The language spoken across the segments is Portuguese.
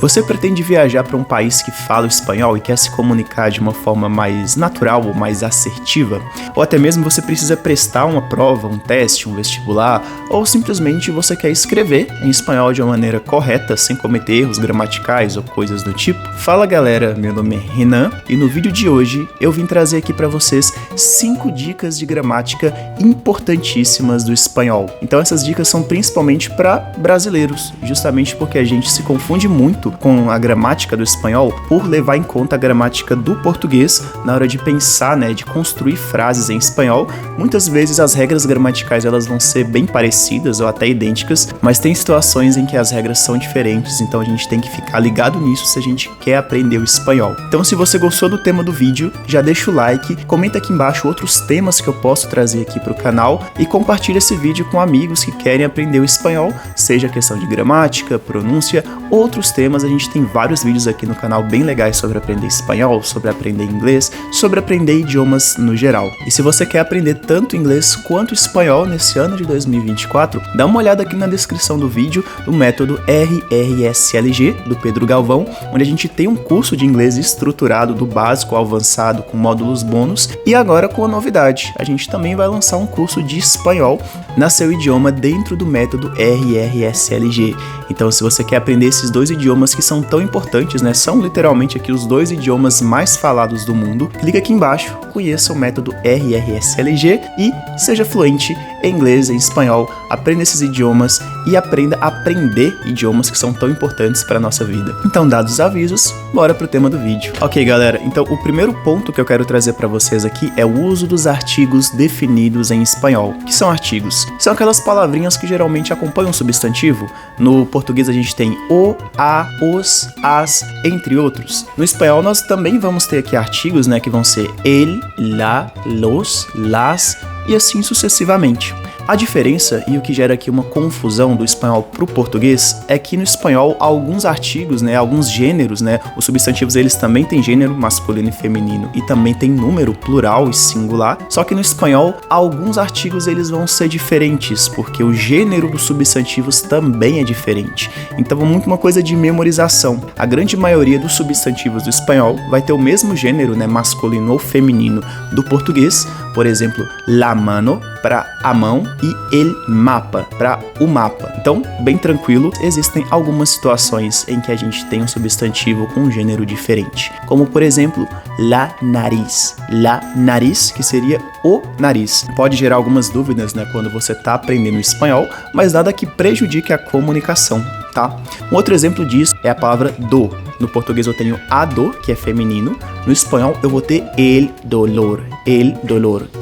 Você pretende viajar para um país que fala espanhol e quer se comunicar de uma forma mais natural ou mais assertiva? Ou até mesmo você precisa prestar uma prova, um teste, um vestibular, ou simplesmente você quer escrever em espanhol de uma maneira correta, sem cometer erros gramaticais ou coisas do tipo? Fala galera, meu nome é Renan e no vídeo de hoje eu vim trazer aqui para vocês 5 dicas de gramática importantíssimas do espanhol. Então essas dicas são principalmente para brasileiros, justamente porque a gente se confunde muito com a gramática do espanhol por levar em conta a gramática do português na hora de pensar, de construir frases em espanhol. Muitas vezes as regras gramaticais elas vão ser bem parecidas ou até idênticas, mas tem situações em que as regras são diferentes, então a gente tem que ficar ligado nisso se a gente quer aprender o espanhol. Então se você gostou do tema do vídeo, já deixa o like, comenta aqui embaixo outros temas que eu posso trazer aqui para o canal e compartilha esse vídeo com amigos que querem aprender o espanhol, seja questão de gramática, pronúncia, outros temas. A gente tem vários vídeos aqui no canal bem legais sobre aprender espanhol, sobre aprender inglês, sobre aprender idiomas no geral. E se você quer aprender tanto inglês quanto espanhol nesse ano de 2024, dá uma olhada aqui na descrição do vídeo do método RRSLG do Pedro Galvão, onde a gente tem um curso de inglês estruturado do básico ao avançado com módulos bônus e agora com a novidade, a gente também vai lançar um curso de espanhol na seu idioma dentro do método RRSLG. Então se você quer aprender esses dois idiomas que são tão importantes, são literalmente aqui os 2 idiomas mais falados do mundo, clica aqui embaixo, conheça o método RRSLG e seja fluente em inglês, em espanhol, aprenda esses idiomas e aprenda a aprender idiomas que são tão importantes para a nossa vida. Então, dados os avisos, bora pro tema do vídeo. Ok, galera, então o primeiro ponto que eu quero trazer para vocês aqui é o uso dos artigos definidos em espanhol. O que são artigos? São aquelas palavrinhas que geralmente acompanham um substantivo. No português a gente tem o, a, os, as, entre outros. No espanhol nós também vamos ter aqui artigos, que vão ser el, la, los, las e assim sucessivamente. A diferença e o que gera aqui uma confusão do espanhol para o português é que no espanhol alguns artigos, alguns gêneros, os substantivos eles também têm gênero masculino e feminino e também tem número plural e singular, só que no espanhol alguns artigos eles vão ser diferentes porque o gênero dos substantivos também é diferente. Então é muito uma coisa de memorização. A grande maioria dos substantivos do espanhol vai ter o mesmo gênero, masculino ou feminino do português, por exemplo, la mano para a mão e el mapa para o mapa. Então, bem tranquilo, existem algumas situações em que a gente tem um substantivo com um gênero diferente, como por exemplo, la nariz. La nariz, que seria o nariz. Pode gerar algumas dúvidas, quando você está aprendendo espanhol, mas nada que prejudique a comunicação, tá? Um outro exemplo disso é a palavra do. No português eu tenho a dor, que é feminino. No espanhol eu vou ter el dolor,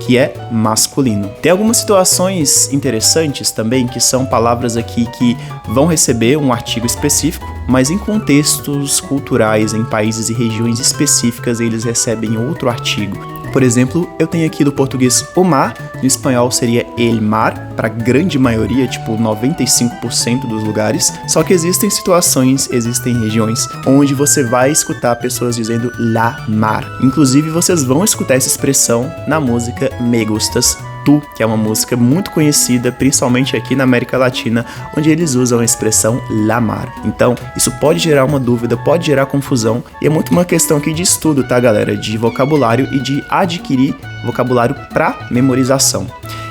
que é masculino. Tem algumas situações interessantes também, que são palavras aqui que vão receber um artigo específico, mas em contextos culturais, em países e regiões específicas, eles recebem outro artigo. Por exemplo, eu tenho aqui do português o mar, no espanhol seria el mar, para a grande maioria, 95% dos lugares, só que existem situações, existem regiões onde você vai escutar pessoas dizendo la mar. Inclusive, vocês vão escutar essa expressão na música Me Gustas Tu, que é uma música muito conhecida, principalmente aqui na América Latina, onde eles usam a expressão la mar. Então, isso pode gerar uma dúvida, pode gerar confusão, e é muito uma questão aqui de estudo, tá, galera? De vocabulário e de adquirir vocabulário para memorização.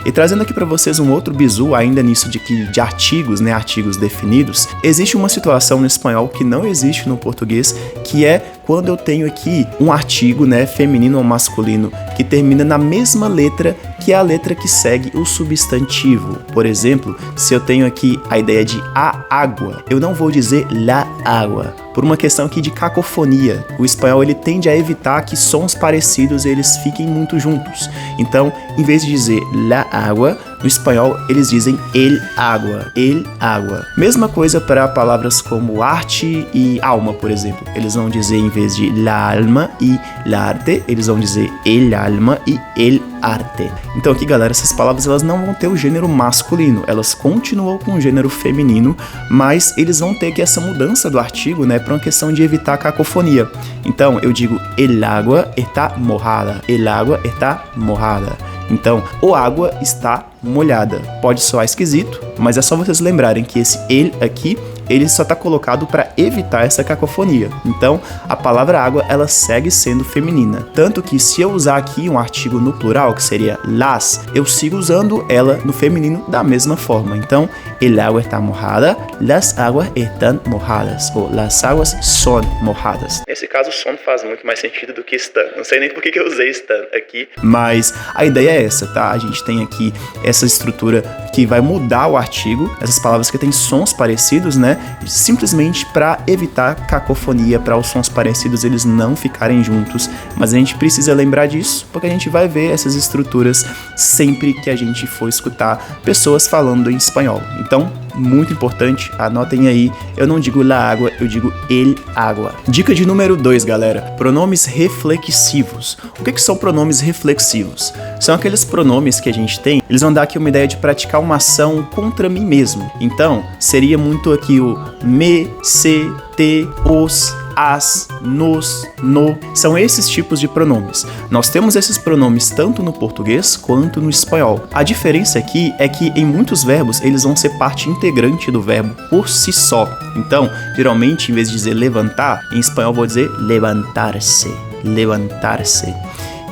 E trazendo aqui para vocês um outro bizu ainda nisso de artigos, artigos definidos, existe uma situação no espanhol que não existe no português, que é quando eu tenho aqui um artigo, feminino ou masculino, que termina na mesma letra que é a letra que segue o substantivo. Por exemplo, se eu tenho aqui a ideia de a água, eu não vou dizer la agua, por uma questão aqui de cacofonia. O espanhol ele tende a evitar que sons parecidos eles fiquem muito juntos. Então, em vez de dizer la agua, no espanhol eles dizem el agua, el agua. Mesma coisa para palavras como arte e alma, por exemplo. Eles vão dizer, em vez de la alma e la arte, eles vão dizer el alma e el arte. Então aqui, galera, essas palavras elas não vão ter o gênero masculino, elas continuam com o gênero feminino, mas eles vão ter aqui essa mudança do artigo, para uma questão de evitar a cacofonia. Então eu digo el agua está mojada, el agua está mojada. Então, o água está molhada. Pode soar esquisito, mas é só vocês lembrarem que esse el aqui ele só está colocado para evitar essa cacofonia. Então, a palavra água, ela segue sendo feminina. Tanto que se eu usar aqui um artigo no plural, que seria las, eu sigo usando ela no feminino da mesma forma. Então, el agua está mojada, las aguas están mojadas, ou las aguas son mojadas. Nesse caso, son faz muito mais sentido do que están. Não sei nem por que eu usei están aqui, mas a ideia é essa, tá? A gente tem aqui essa estrutura que vai mudar o artigo, essas palavras que têm sons parecidos, né? Simplesmente para evitar cacofonia, para os sons parecidos eles não ficarem juntos. Mas a gente precisa lembrar disso, porque a gente vai ver essas estruturas sempre que a gente for escutar pessoas falando em espanhol. Então, muito importante, anotem aí, eu não digo la água, eu digo el agua. Dica de número 2, galera, pronomes reflexivos. O que são pronomes reflexivos? São aqueles pronomes que a gente tem, eles vão dar aqui uma ideia de praticar uma ação contra mim mesmo. Então, seria muito aqui o me, se, te, os, as, nos, no, são esses tipos de pronomes. Nós temos esses pronomes tanto no português quanto no espanhol. A diferença aqui é que em muitos verbos eles vão ser parte integrante do verbo por si só. Então, geralmente, em vez de dizer levantar, em espanhol eu vou dizer levantar-se, levantar-se.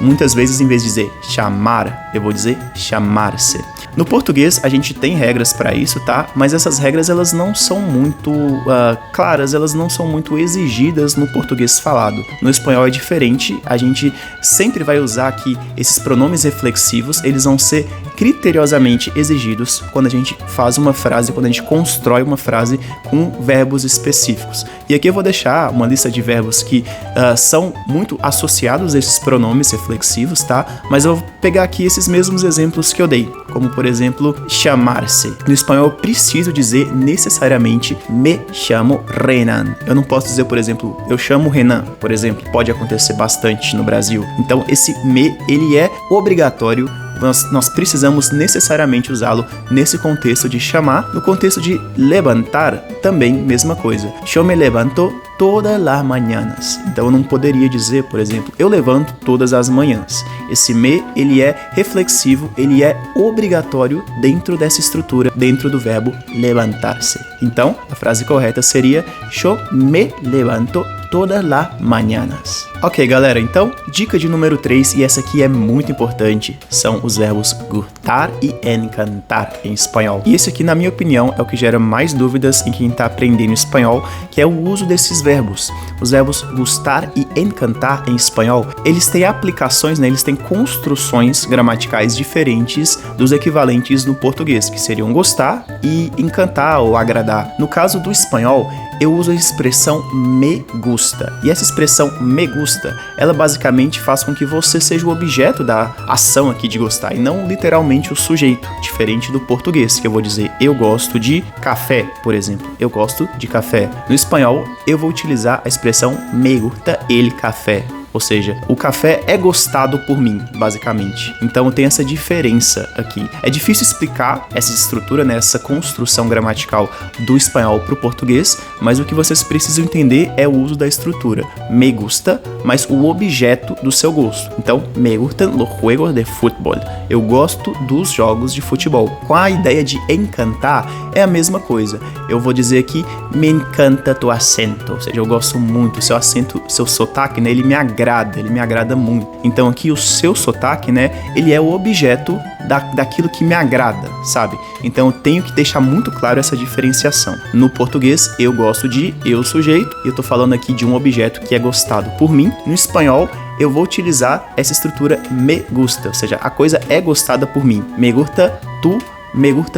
Muitas vezes, em vez de dizer chamar, eu vou dizer chamar-se. No português, a gente tem regras para isso, tá? Mas essas regras, elas não são muito claras, elas não são muito exigidas no português falado. No espanhol é diferente, a gente sempre vai usar aqui esses pronomes reflexivos, eles vão ser criteriosamente exigidos quando a gente faz uma frase, quando a gente constrói uma frase com verbos específicos. E aqui eu vou deixar uma lista de verbos que são muito associados a esses pronomes reflexivos, tá? Mas eu vou pegar aqui esses mesmos exemplos que eu dei, como por exemplo, chamar-se. No espanhol eu preciso dizer necessariamente me chamo Renan. Eu não posso dizer, por exemplo, eu chamo Renan, por exemplo. Pode acontecer bastante no Brasil. Então esse me, ele é obrigatório. Nós precisamos necessariamente usá-lo nesse contexto de chamar. No contexto de levantar, também mesma coisa. Eu me levanto todas as manhãs. Então eu não poderia dizer, por exemplo, eu levanto todas as manhãs. Esse me, ele é reflexivo, ele é obrigatório dentro dessa estrutura, dentro do verbo levantar-se. Então, a frase correta seria eu me levanto todas as manhãs. Ok, galera, então, dica de número 3, e essa aqui é muito importante, são os verbos gustar e encantar em espanhol. E esse aqui, na minha opinião, é o que gera mais dúvidas em quem está aprendendo espanhol, que é o uso desses verbos. Os verbos gustar e encantar em espanhol, eles têm aplicações, né, eles têm construções gramaticais diferentes dos equivalentes no português, que seriam gostar e encantar ou agradar. No caso do espanhol, eu uso a expressão me gusta. E essa expressão me gusta, ela basicamente faz com que você seja o objeto da ação aqui de gostar e não literalmente o sujeito, diferente do português, que eu vou dizer eu gosto de café, por exemplo. Eu gosto de café. No espanhol, eu vou utilizar a expressão me gusta el café. Ou seja, o café é gostado por mim, basicamente. Então tem essa diferença aqui. É difícil explicar essa estrutura, né, essa construção gramatical do espanhol para o português, mas o que vocês precisam entender é o uso da estrutura. Me gusta, mas o objeto do seu gosto. Então, me gustan los juegos de fútbol. Eu gosto dos jogos de futebol. Com a ideia de encantar, é a mesma coisa. Eu vou dizer aqui, me encanta tu acento. Ou seja, eu gosto muito. Seu acento, seu sotaque, né, ele me agrada muito. Então aqui o seu sotaque, né, ele é o objeto daquilo que me agrada, sabe? Então eu tenho que deixar muito claro essa diferenciação. No português, eu gosto de eu sujeito, e eu tô falando aqui de um objeto que é gostado por mim. No espanhol, eu vou utilizar essa estrutura me gusta, ou seja, a coisa é gostada por mim. Me gusta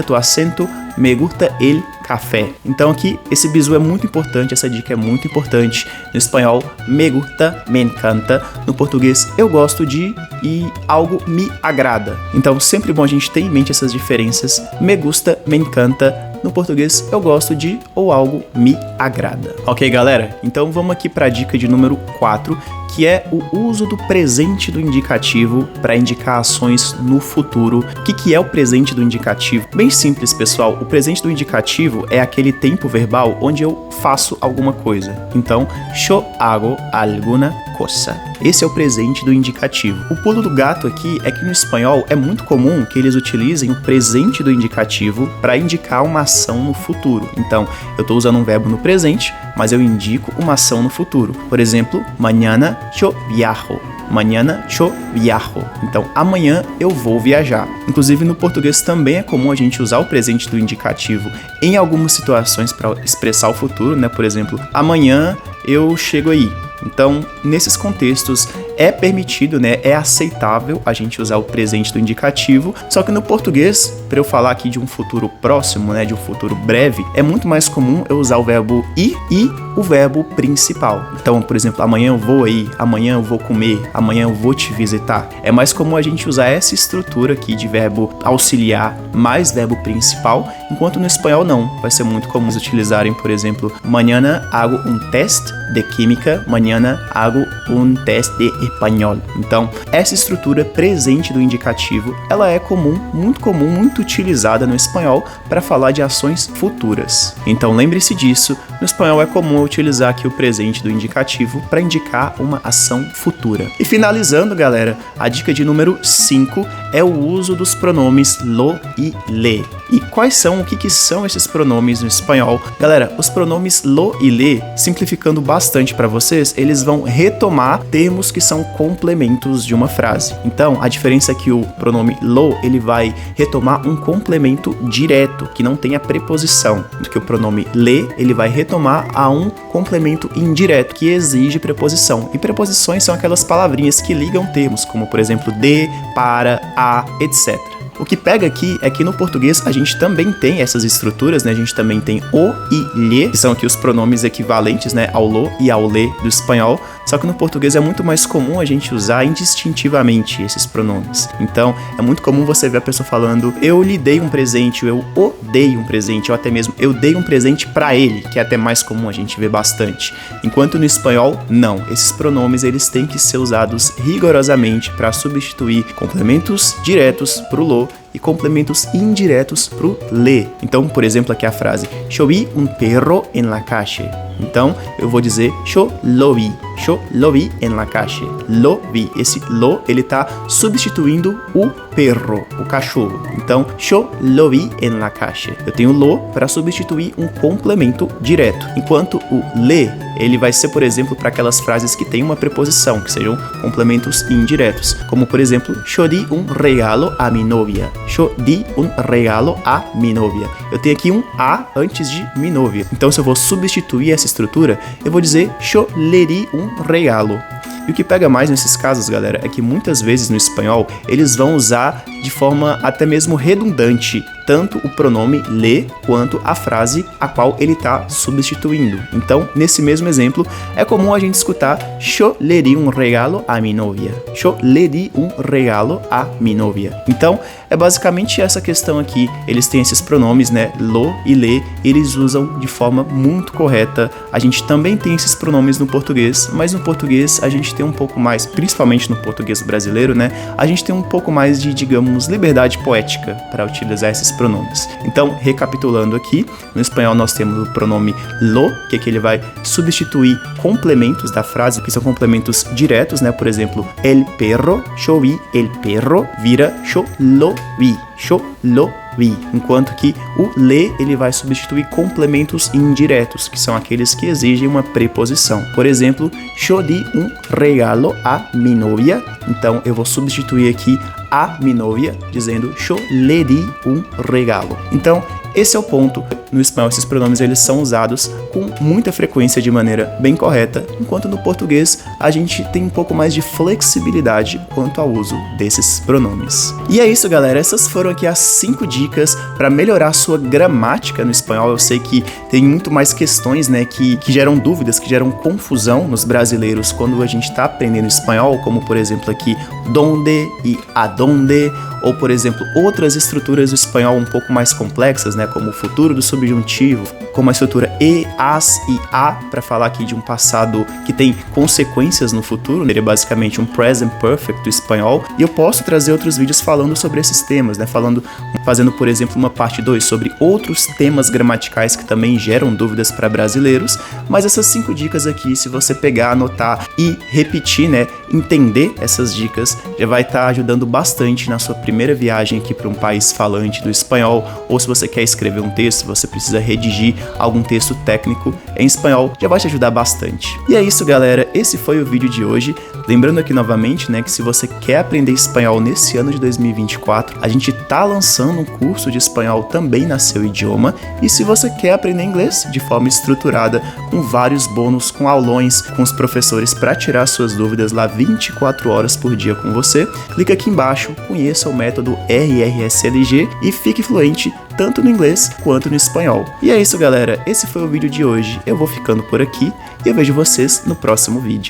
tu acento, me gusta el café. Então aqui, esse bizu é muito importante, essa dica é muito importante. No espanhol, me gusta, me encanta. No português, eu gosto de e algo me agrada. Então sempre bom a gente ter em mente essas diferenças. Me gusta, me encanta. No português, eu gosto de ou algo me agrada. Ok, galera? Então vamos aqui para a dica de número 4, que é o uso do presente do indicativo para indicar ações no futuro. O que é o presente do indicativo? Bem simples, pessoal. O presente do indicativo é aquele tempo verbal onde eu faço alguma coisa. Então, yo hago alguna cosa. Esse é o presente do indicativo. O pulo do gato aqui é que no espanhol é muito comum que eles utilizem o presente do indicativo para indicar uma ação no futuro. Então, eu estou usando um verbo no presente, mas eu indico uma ação no futuro. Por exemplo, mañana yo viajo. Mañana yo viajo. Então, amanhã eu vou viajar. Inclusive, no português também é comum a gente usar o presente do indicativo em algumas situações para expressar o futuro, né? Por exemplo, amanhã eu chego aí. Então, nesses contextos, é permitido, né, é aceitável a gente usar o presente do indicativo, só que no português, para eu falar aqui de um futuro próximo, né, de um futuro breve, é muito mais comum eu usar o verbo ir e o verbo principal. Então, por exemplo, amanhã eu vou aí, amanhã eu vou comer, amanhã eu vou te visitar. É mais comum a gente usar essa estrutura aqui de verbo auxiliar mais verbo principal, enquanto no espanhol não. Vai ser muito comum utilizarem, por exemplo, mañana hago un test de química, mañana hago un test de espanhol. Então, essa estrutura presente do indicativo, ela é comum, muito utilizada no espanhol para falar de ações futuras. Então, lembre-se disso, no espanhol é comum utilizar aqui o presente do indicativo para indicar uma ação futura. E finalizando, galera, a dica de número 5 é o uso dos pronomes lo e le. E quais são, o que são esses pronomes no espanhol? Galera, os pronomes lo e le, simplificando bastante para vocês, eles vão retomar termos que são complementos de uma frase. Então, a diferença é que o pronome lo, ele vai retomar um complemento direto, que não tem a preposição, do que o pronome le, ele vai retomar a um complemento indireto, que exige preposição. E preposições são aquelas palavrinhas que ligam termos, como por exemplo de, para, a, etc. O que pega aqui é que no português a gente também tem essas estruturas, né? A gente também tem o e lhe, que são aqui os pronomes equivalentes, né, ao lo e ao le do espanhol. Só que no português é muito mais comum a gente usar indistintivamente esses pronomes. Então, é muito comum você ver a pessoa falando eu lhe dei um presente, eu o dei um presente, ou até mesmo eu dei um presente pra ele, que é até mais comum a gente ver bastante. Enquanto no espanhol, não. Esses pronomes, eles têm que ser usados rigorosamente para substituir complementos diretos pro lo e complementos indiretos pro le. Então, por exemplo, aqui a frase yo vi un perro en la calle. Então, eu vou dizer yo lo vi en la calle. Lo vi. Esse lo, ele tá substituindo o perro, o cachorro. Então, yo lo vi en la calle. Eu tenho lo para substituir um complemento direto. Enquanto o le, ele vai ser, por exemplo, para aquelas frases que tem uma preposição, que sejam complementos indiretos. Como, por exemplo, yo di un regalo a mi novia. Yo di un regalo a mi novia. Eu tenho aqui um a antes de mi novia. Então, se eu vou substituir essa estrutura, eu vou dizer yo le di un regalo. E o que pega mais nesses casos, galera, é que muitas vezes no espanhol eles vão usar de forma até mesmo redundante tanto o pronome le quanto a frase a qual ele está substituindo. Então, nesse mesmo exemplo, é comum a gente escutar yo le di un regalo a mi novia. Yo le di un regalo a mi novia. Então, é basicamente essa questão aqui. Eles têm esses pronomes, né, lo e le, eles usam de forma muito correta. A gente também tem esses pronomes no português, mas no português a gente tem um pouco mais, principalmente no português brasileiro, né, a gente tem um pouco mais de, digamos, liberdade poética para utilizar esses pronomes. Então, recapitulando aqui, no espanhol nós temos o pronome lo, que é que ele vai substituir complementos da frase, que são complementos diretos, né, por exemplo, el perro, yo vi el perro, vira yo lo vi, yo lo vi. Enquanto que o le, ele vai substituir complementos indiretos, que são aqueles que exigem uma preposição. Por exemplo, yo di un regalo a mi novia. Então, eu vou substituir aqui a mi novia, dizendo yo le di un regalo. Então, esse é o ponto. No espanhol, esses pronomes eles são usados com muita frequência de maneira bem correta, enquanto no português a gente tem um pouco mais de flexibilidade quanto ao uso desses pronomes. E é isso, galera. Essas foram aqui as 5 dicas para melhorar a sua gramática no espanhol. Eu sei que tem muito mais questões, né, que geram dúvidas, que geram confusão nos brasileiros quando a gente está aprendendo espanhol, como por exemplo aqui donde e adonde, ou por exemplo outras estruturas do espanhol um pouco mais complexas, né, como o futuro do subjuntivo, com uma estrutura e, as e a, para falar aqui de um passado que tem consequências no futuro, seria basicamente um present perfect do espanhol, e eu posso trazer outros vídeos falando sobre esses temas, né, fazendo, por exemplo, uma parte 2 sobre outros temas gramaticais que também geram dúvidas para brasileiros, mas essas 5 dicas aqui, se você pegar, anotar e repetir, né, entender essas dicas, já vai estar ajudando bastante na sua primeira viagem aqui para um país falante do espanhol, ou se você quer escrever um texto, você precisa redigir algum texto técnico em espanhol, já vai te ajudar bastante. E é isso, galera, esse foi o vídeo de hoje. Lembrando aqui novamente, né, que se você quer aprender espanhol nesse ano de 2024, a gente tá lançando um curso de espanhol também na Seu Idioma, e se você quer aprender inglês de forma estruturada, com vários bônus, com aulões, com os professores para tirar suas dúvidas lá 24 horas por dia com você, clica aqui embaixo, conheça o método RRSLG e fique fluente tanto no inglês quanto no espanhol. E é isso, galera, esse foi o vídeo de hoje, eu vou ficando por aqui e eu vejo vocês no próximo vídeo.